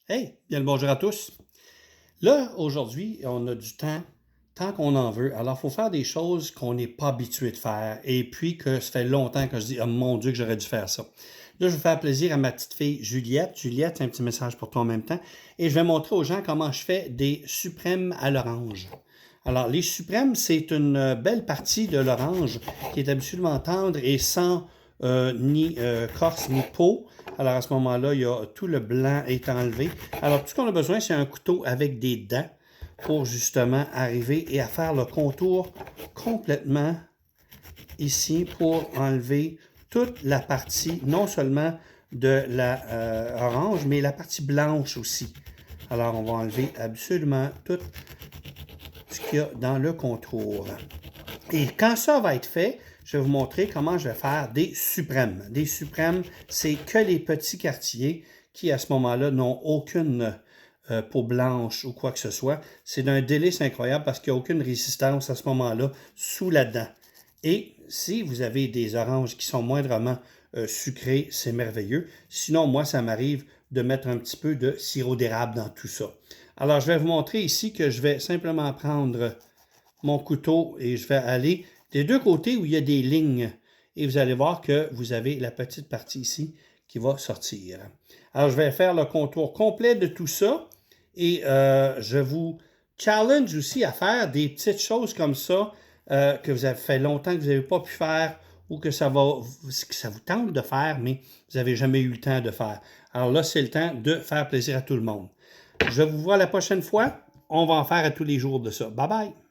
Hey, bien le bonjour à tous. Là, aujourd'hui, on a du temps, tant qu'on en veut. Alors, il faut faire des choses qu'on n'est pas habitué de faire et puis que ça fait longtemps que je dis, oh mon Dieu, que j'aurais dû faire ça. Là, je vais faire plaisir à ma petite fille Juliette. Juliette, c'est un petit message pour toi en même temps. Et je vais montrer aux gens comment je fais des suprêmes à l'orange. Alors, les suprêmes, c'est une belle partie de l'orange qui est absolument tendre et sans ni corse ni peau. Alors, à ce moment-là, il y a tout le blanc est enlevé. Alors, tout ce qu'on a besoin, c'est un couteau avec des dents pour justement arriver et à faire le contour complètement ici pour enlever toute la partie, non seulement de la orange, mais la partie blanche aussi. Alors, on va enlever absolument tout ce qu'il y a dans le contour. Et quand ça va être fait, je vais vous montrer comment je vais faire des suprêmes. Des suprêmes, c'est que les petits quartiers qui, à ce moment-là, n'ont aucune peau blanche ou quoi que ce soit. C'est d'un délice incroyable parce qu'il n'y a aucune résistance à ce moment-là sous la dent. Et si vous avez des oranges qui sont moindrement sucrées, c'est merveilleux. Sinon, moi, ça m'arrive de mettre un petit peu de sirop d'érable dans tout ça. Alors, je vais vous montrer ici que je vais simplement prendre mon couteau et je vais aller des deux côtés où il y a des lignes. Et vous allez voir que vous avez la petite partie ici qui va sortir. Alors, je vais faire le contour complet de tout ça. Et je vous challenge aussi à faire des petites choses comme ça que vous avez fait longtemps que vous n'avez pas pu faire ou que ça vous tente de faire, mais vous n'avez jamais eu le temps de faire. Alors là, c'est le temps de faire plaisir à tout le monde. Je vous vois la prochaine fois. On va en faire à tous les jours de ça. Bye bye!